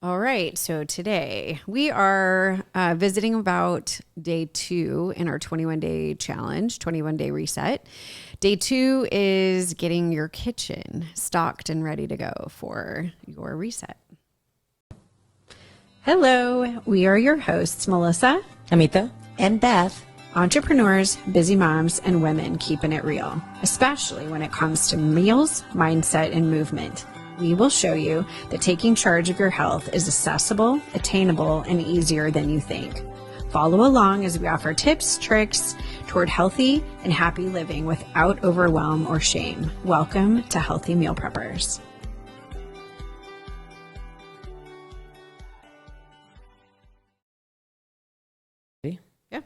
All right. So today we are visiting about day 2 in our 21-day challenge, 21-day reset. Day 2 is getting your kitchen stocked and ready to go for your reset. Hello. We are your hosts, Melissa, Amita, and Beth. Entrepreneurs, busy moms, and women keeping it real, especially when it comes to meals, mindset, and movement. We will show you that taking charge of your health is accessible, attainable, and easier than you think. Follow along as we offer tips, tricks toward healthy and happy living without overwhelm or shame. Welcome to Healthy Meal Preppers. Yeah.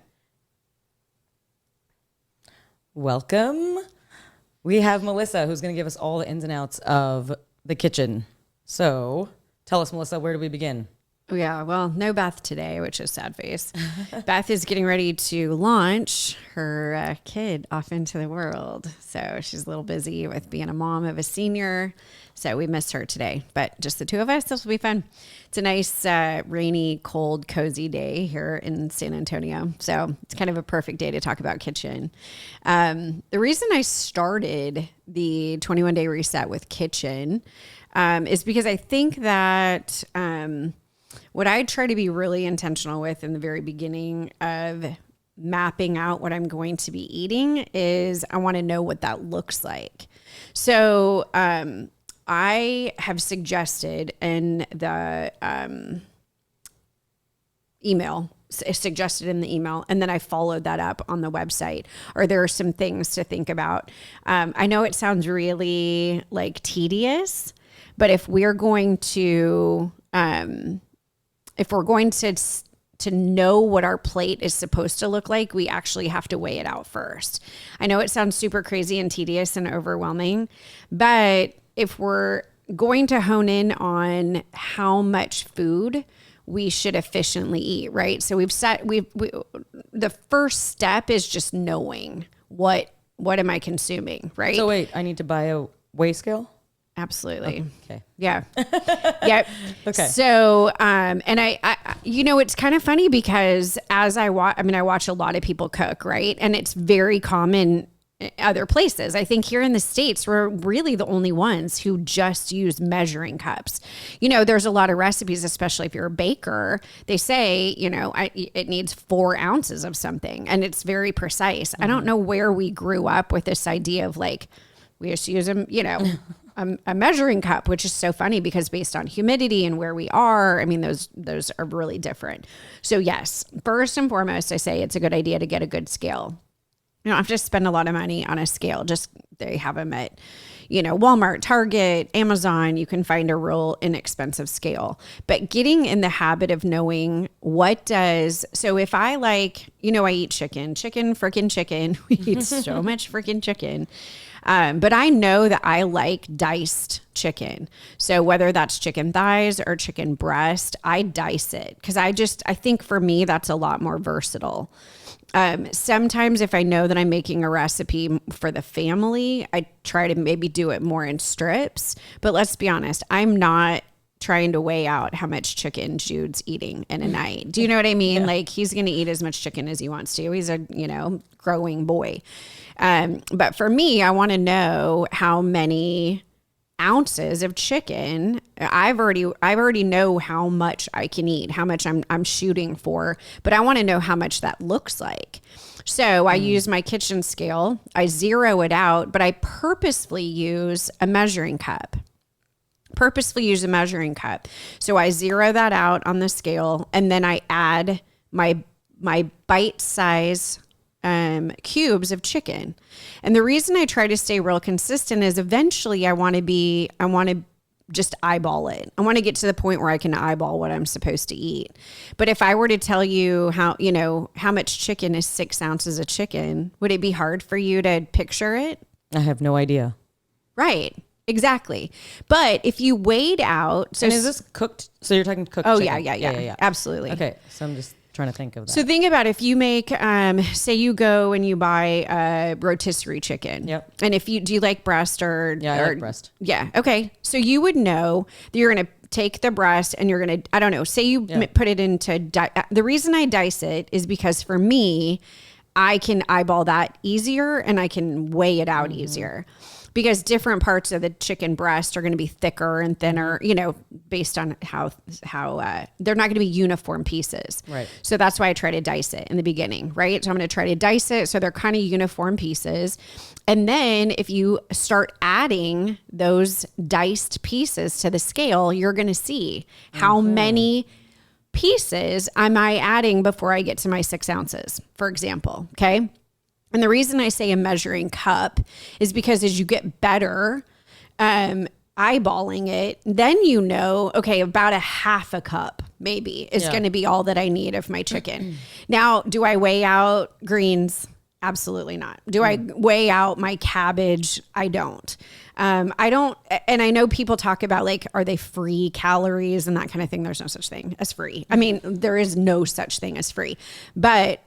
welcome. We have Melissa, who's going to give us all the ins and outs of the kitchen. So tell us, Melissa, where do we begin? Yeah, well, no Beth today, which is sad face. Beth is getting ready to launch her kid off into the world. So she's a little busy with being a mom of a senior. So we missed her today, but just the two of us, this will be fun. It's a nice, rainy, cold, cozy day here in San Antonio. So it's kind of a perfect day to talk about kitchen. The reason I started the 21-day reset with kitchen is because I think that what I try to be really intentional with in the very beginning of mapping out what I'm going to be eating is I want to know what that looks like. So I have suggested in the email, and then I followed that up on the website, or there are some things to think about. I know it sounds really like tedious, but if we're going to know what our plate is supposed to look like, we actually have to weigh it out first. I know it sounds super crazy and tedious and overwhelming, but if we're going to hone in on how much food we should efficiently eat, right? So the first step is just knowing what am I consuming, right? So wait, I need to buy a weigh scale? Absolutely. Okay. Yeah. Yep. Okay. So, and I, it's kind of funny because as I watch a lot of people cook, right? And it's very common other places. I think here in the States, we're really the only ones who just use measuring cups. There's a lot of recipes, especially if you're a baker, they say, it needs 4 ounces of something, and it's very precise. I don't know where we grew up with this idea of like, we just use them, a measuring cup, which is so funny because based on humidity and where we are, those are really different. So yes, first and foremost, I say it's a good idea to get a good scale. You don't have to spend a lot of money on a scale. Just they have them at, Walmart, Target, Amazon. You can find a real inexpensive scale. But getting in the habit of knowing so if I I eat chicken, freaking chicken. We eat so much freaking chicken. But I know that I like diced chicken. So whether that's chicken thighs or chicken breast, I dice it because I think for me, that's a lot more versatile. Sometimes if I know that I'm making a recipe for the family, I try to maybe do it more in strips, but let's be honest, I'm not trying to weigh out how much chicken Jude's eating in a night. Do you know what I mean? Yeah. Like he's going to eat as much chicken as he wants to. He's a, growing boy. But for me, I want to know how many ounces of chicken. I already know how much I can eat, how much I'm shooting for, but I want to know how much that looks like. So I use my kitchen scale, I zero it out, but I purposefully use a measuring cup. So I zero that out on the scale, and then I add my bite size cubes of chicken. And the reason I try to stay real consistent is eventually I want to just eyeball it. I want to get to the point where I can eyeball what I'm supposed to eat. But if I were to tell you how much chicken is 6 ounces of chicken, would it be hard for you to picture it? I have no idea. Right. Exactly. But if you weighed out. So is this cooked? So you're talking cooked chicken? Yeah. Absolutely. Okay. So I'm just trying to think of that. So think about if you make, say you go and you buy a rotisserie chicken. Yep. And do you like breast or? Yeah, I like breast. Yeah. Okay. So you would know that you're going to take the breast and you're going to, I don't know, say you put it into, the reason I dice it is because for me, I can eyeball that easier and I can weigh it out easier. Because different parts of the chicken breast are going to be thicker and thinner, you know, based on how they're not going to be uniform pieces. Right. So that's why I try to dice it in the beginning, right? So I'm going to try to dice it so they're kind of uniform pieces. And then if you start adding those diced pieces to the scale, you're going to see how many pieces am I adding before I get to my 6 ounces, for example. Okay. And the reason I say a measuring cup is because as you get better eyeballing it, then you know, okay, about a half a cup maybe is going to be all that I need of my chicken. Now, do I weigh out greens? Absolutely not. Do I weigh out my cabbage? I don't. I don't. And I know people talk about like, are they free calories and that kind of thing? There's no such thing as free. I mean, there is no such thing as free, but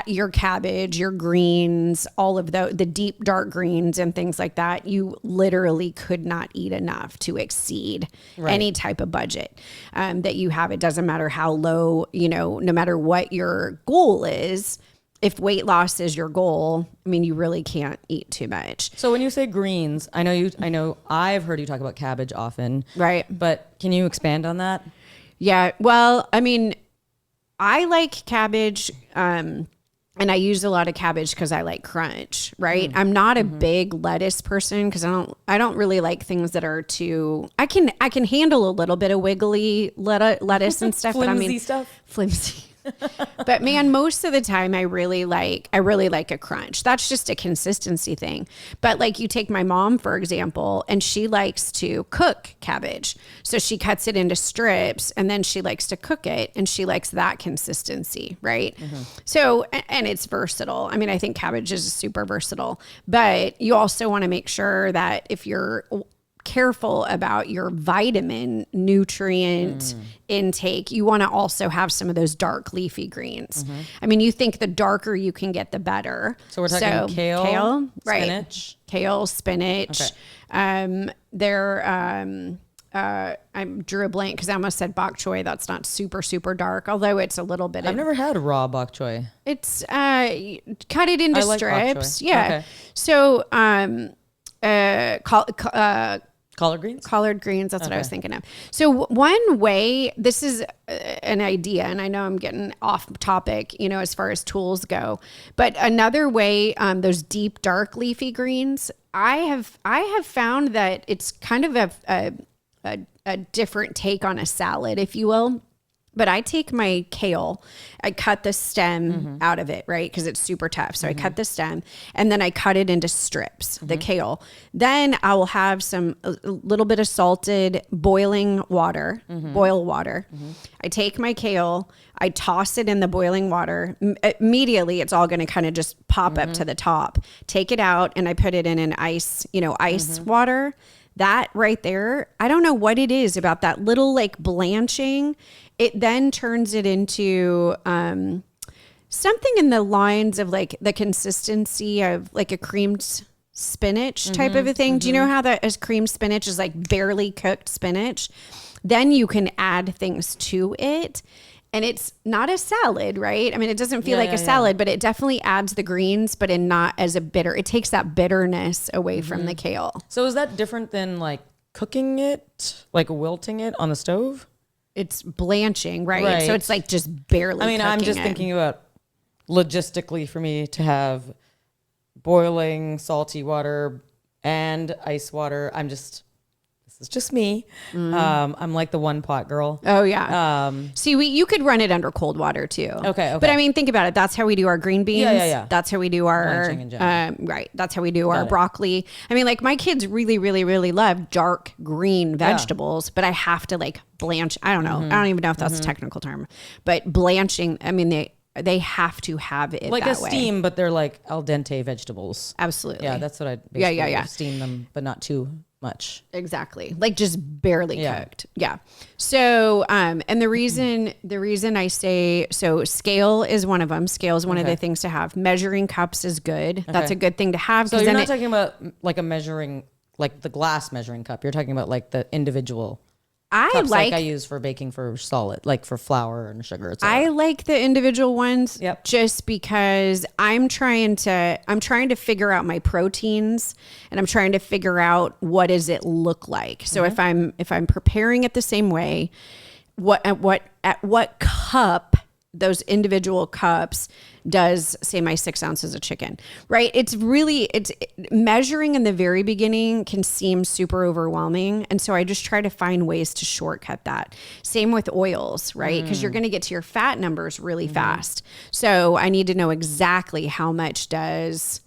your cabbage, your greens, all of the deep dark greens and things like that, you literally could not eat enough to exceed any type of budget that you have. It doesn't matter how low, you know, no matter what your goal is. If weight loss is your goal, I mean, you really can't eat too much. So when you say greens, I know I've heard you talk about cabbage often. Right. But can you expand on that? Yeah. Well, I mean, I like cabbage, and I use a lot of cabbage because I like crunch, right? I'm not a big lettuce person because I don't really like things that are too. I can handle a little bit of wiggly lettuce and stuff, but I mean flimsy. But man, most of the time I really like a crunch. That's just a consistency thing. But like you take my mom, for example, and she likes to cook cabbage. So she cuts it into strips and then she likes to cook it and she likes that consistency, right? So, and it's versatile. I mean, I think cabbage is super versatile, but you also want to make sure that if you're careful about your vitamin nutrient intake, you want to also have some of those dark leafy greens. I mean, you think the darker you can get, the better. So we're talking kale, right? Spinach. Kale, spinach. Okay. I drew a blank because I almost said bok choy. That's not super, super dark, although it's a little bit. I've never had raw bok choy. It's cut it into strips. Yeah. Okay. So Collard greens? Collard greens. That's what I was thinking of. So one way, this is an idea, and I know I'm getting off topic, you know, as far as tools go, but another way, those deep, dark leafy greens, I have found that it's kind of a different take on a salad, if you will. But I take my kale, I cut the stem out of it, right? Because it's super tough. So I cut the stem and then I cut it into strips, the kale. Then I will have a little bit of salted boiling water, boil water. I take my kale, I toss it in the boiling water. Immediately, it's all going to kind of just pop up to the top. Take it out and I put it in an ice water. That right there, I don't know what it is about that little like blanching. It then turns it into something in the lines of like the consistency of like a creamed spinach type of a thing. Do you know how that as creamed spinach is like barely cooked spinach? Then you can add things to it. And it's not a salad, right? I mean, it doesn't feel like a salad, but it definitely adds the greens, but in not as a bitter. It takes that bitterness away from the kale. So is that different than like cooking it, like wilting it on the stove? It's blanching, right? So it's like just barely. I mean, I'm just thinking about logistically for me to have boiling salty water and ice water. It's just me. I'm like the one pot girl. Oh yeah. See, you could run it under cold water too. Okay. But I mean, think about it. That's how we do our green beans. Yeah. That's how we do our right. That's how we do our broccoli. I mean, like my kids really, really, really love dark green vegetables, but I have to like blanch. I don't know. I don't even know if that's a technical term, but blanching. I mean, they have to have it like that a way. steam, but they're like al dente vegetables. Absolutely. Yeah, that's what I basically yeah. steam them, but not too much. Exactly. Like just barely cooked. Yeah. So, and the reason I say, so scale is one of them. Scale is one of the things to have. Measuring cups is good. That's a good thing to have. So you're not talking about like a measuring, like the glass measuring cup. You're talking about like the individual. cups like I use for baking for solid, like for flour and sugar. I like the individual ones Yep. just because I'm trying to figure out my proteins, and I'm trying to figure out what does it look like. So if I'm preparing it the same way, at what cup, those individual cups does, say, my 6 ounces of chicken, right? It's measuring in the very beginning can seem super overwhelming. And so I just try to find ways to shortcut that. Same with oils, right? Because you're going to get to your fat numbers really fast. So I need to know exactly how much does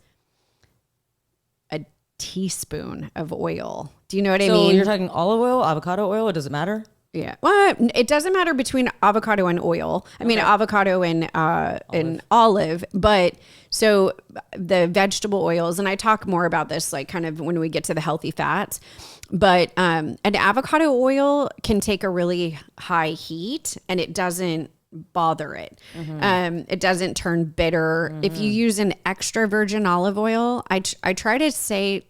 a teaspoon of oil. Do you know what I mean? So you're talking olive oil, avocado oil, or does it matter? Yeah. Well, it doesn't matter between avocado and oil. I mean, avocado and olive, but so the vegetable oils, and I talk more about this like kind of when we get to the healthy fats, but an avocado oil can take a really high heat and it doesn't bother it. It doesn't turn bitter. If you use an extra virgin olive oil, I try to save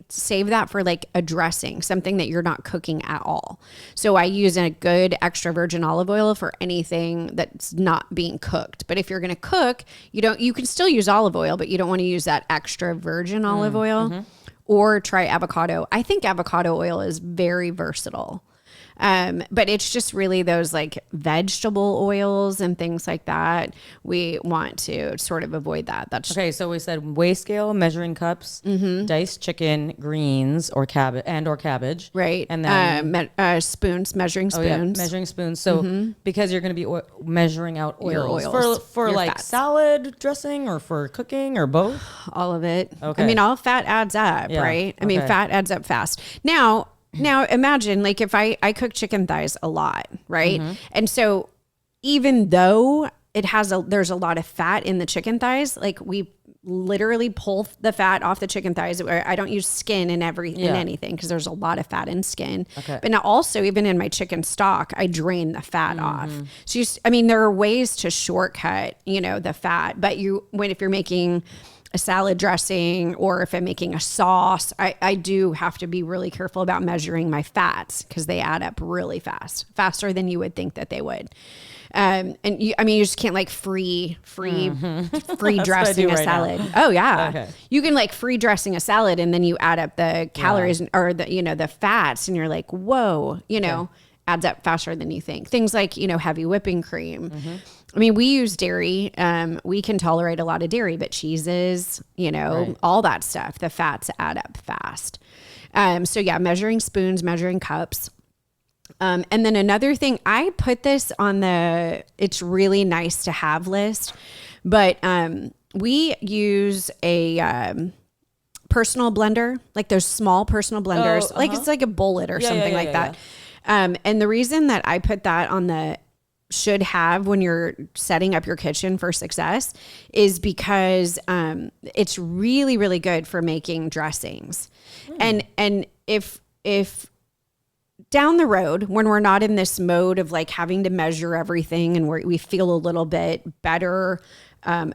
that for like a dressing, something that you're not cooking at all. So I use a good extra virgin olive oil for anything that's not being cooked. But if you're going to cook, you can still use olive oil, but you don't want to use that extra virgin olive oil. Or try avocado. I think avocado oil is very versatile. But it's just really those like vegetable oils and things like that. We want to sort of avoid that. That's okay. So we said weigh scale, measuring cups, diced chicken, greens or cabbage, right. And then spoons, measuring spoons. Measuring spoons. So because you're going to be measuring out oils, for your like fats. salad dressing or for cooking or both. All of it. Okay. I mean, all fat adds up, right? I mean, fat adds up fast. Now imagine like if I cook chicken thighs a lot, right? And so even though there's a lot of fat in the chicken thighs, like we literally pull the fat off the chicken thighs. I don't use skin in anything because there's a lot of fat in skin. Okay. But now also even in my chicken stock, I drain the fat off. So there are ways to shortcut, the fat, but if you're making a salad dressing or if I'm making a sauce, I do have to be really careful about measuring my fats because they add up really fast, faster than you would think that they would. And you just can't like free dressing a salad. Now. Oh yeah. Okay. You can like free dressing a salad and then you add up the calories or the fats and you're like, whoa, adds up faster than you think. Things like, heavy whipping cream. I mean, we use dairy. We can tolerate a lot of dairy, but cheeses, right. All that stuff, the fats add up fast. So yeah, measuring spoons, measuring cups. And then another thing, I put this on it's really nice to have list, but we use a personal blender, like those small personal blenders, like it's like a Bullet or something like that. And the reason that I put that on the should have when you're setting up your kitchen for success is because it's really, really good for making dressings. And if down the road, when we're not in this mode of like having to measure everything and we feel a little bit better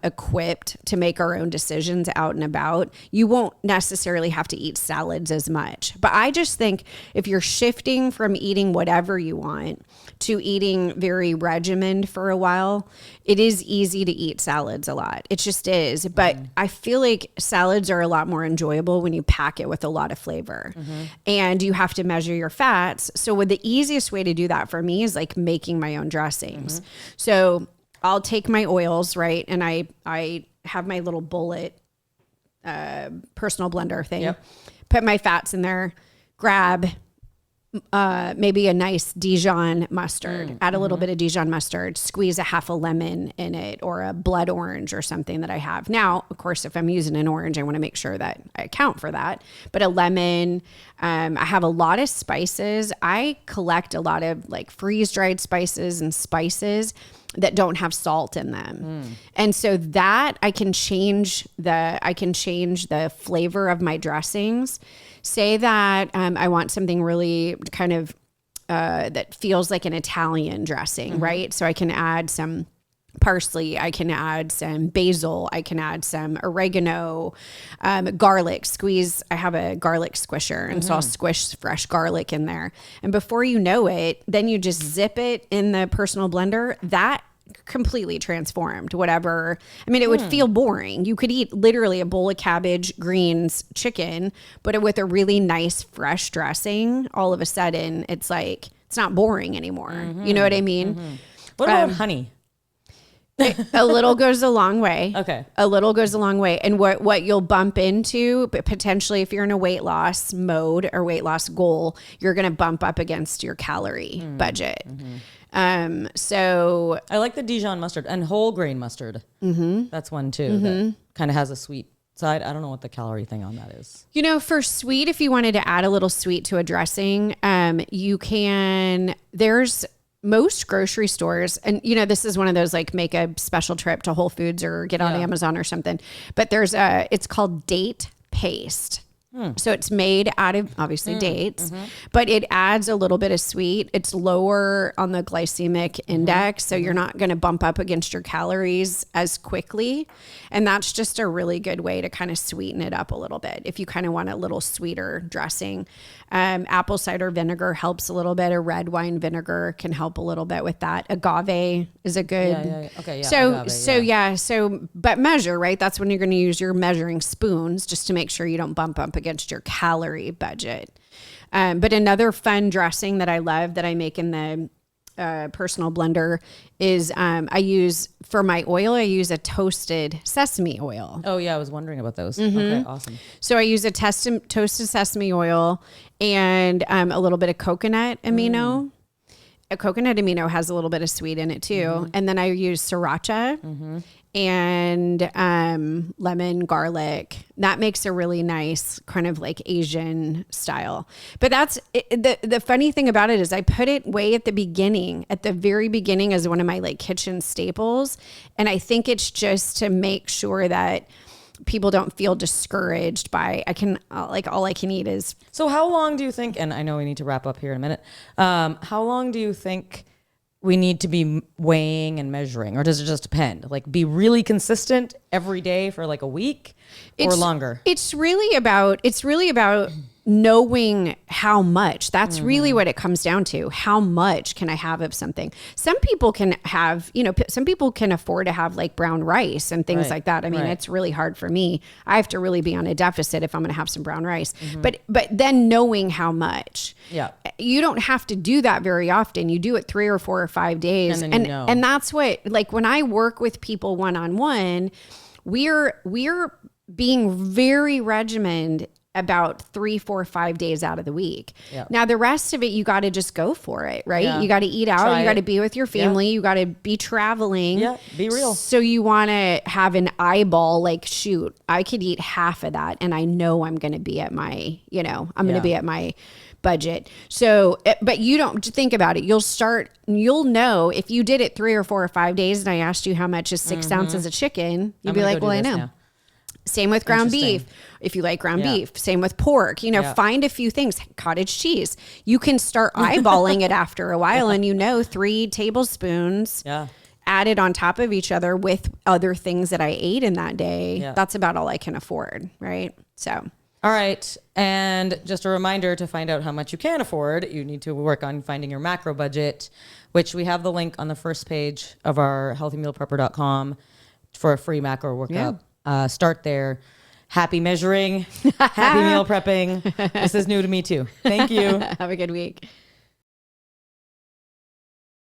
equipped to make our own decisions out and about, you won't necessarily have to eat salads as much. But I just think if you're shifting from eating whatever you want to eating very regimented for a while, it is easy to eat salads a lot. It just is. But I feel like salads are a lot more enjoyable when you pack it with a lot of flavor. And you have to measure your fats. So the easiest way to do that for me is like making my own dressings. So I'll take my oils, right? And I have my little Bullet personal blender thing. Put my fats in there, grab maybe a nice Dijon mustard, add a little bit of Dijon mustard, squeeze a half a lemon in it or a blood orange or something that I have. Now, of course, if I'm using an orange, I want to make sure that I account for that. But a lemon, I have a lot of spices. I collect a lot of like freeze-dried spices and spices that don't have salt in them. And so that I can change the flavor of my dressings. Say that I want something really kind of that feels like an Italian dressing, right? So I can add some parsley. I can add some basil. I can add some oregano, garlic. Squeeze. I have a garlic squisher, and so I'll squish fresh garlic in there. And before you know it, then you just zip it in the personal blender. That completely transformed whatever. I mean, it would feel boring. You could eat literally a bowl of cabbage, greens, chicken, but with a really nice fresh dressing. All of a sudden, it's like it's not boring anymore. You know what I mean? What about honey? A little goes a long way. Okay. A little goes a long way. And what you'll bump into, but potentially if you're in a weight loss mode or weight loss goal, you're going to bump up against your calorie budget. So I like the Dijon mustard and whole grain mustard. That's one too. That kind of has a sweet side. I don't know what the calorie thing on that is. you know, for sweet, if you wanted to add a little sweet to a dressing, you can, there's most grocery stores, and you know, this is one of those like make a special trip to Whole Foods or get on Amazon or something, but there's it's called date paste. So it's made out of obviously dates, but it adds a little bit of sweet. It's lower on the glycemic index, so you're not going to bump up against your calories as quickly. And that's just a really good way to kind of sweeten it up a little bit. If you kind of want a little sweeter dressing, apple cider vinegar helps a little bit. A red wine vinegar can help a little bit with that. Agave is a good. Okay. So agave, but measure, right? That's when you're going to use your measuring spoons just to make sure you don't bump up against your calorie budget. But another fun dressing that I love that I make in the personal blender is I use for my oil, I use a toasted sesame oil. Oh yeah, I was wondering about those. Okay, awesome. So I use a toasted sesame oil and a little bit of coconut amino. A coconut amino has a little bit of sweet in it too. And then I use sriracha and lemon, garlic. That makes a really nice kind of like Asian style. But that's the funny thing about it is I put it way at the very beginning as one of my like kitchen staples. And I think it's just to make sure that people don't feel discouraged by all I can eat is. So how long do you think, and I know we need to wrap up here in a minute, how long do you think we need to be weighing and measuring, or does it just depend? Like be really consistent every day for like a week or longer? It's really about knowing how much. That's really what it comes down to. How much can I have of something? Some people can have, some people can afford to have like brown rice and things like that. I mean, it's really hard for me. I have to really be on a deficit if I'm going to have some brown rice. But then knowing how much. Yeah. You don't have to do that very often. You do it 3 or 4 or 5 days. And then and that's what, like when I work with people one-on-one, we're being very regimented about 3, 4, 5 days out of the week. Yep. Now the rest of it, you got to just go for it, right? Yeah. You got to eat out. Try you got to it. be with your family. You got to be traveling. Yeah, be real. So you want to have an eyeball, like, shoot, I could eat half of that and I know I'm going to be at my, I'm going to be at my budget. So, but you don't think about it. You'll know if you did it 3 or 4 or 5 days and I asked you how much is 6 ounces of chicken, you'd be like, well, I know. Now. Same with ground beef. If you like ground beef, same with pork, find a few things, cottage cheese. You can start eyeballing it after a while and 3 tablespoons added on top of each other with other things that I ate in that day. Yeah. That's about all I can afford. Right. So. All right. And just a reminder, to find out how much you can afford, you need to work on finding your macro budget, which we have the link on the first page of our healthymealprepper.com for a free macro workup. Start there. Happy measuring, happy meal prepping. This is new to me too. Thank you. Have a good week.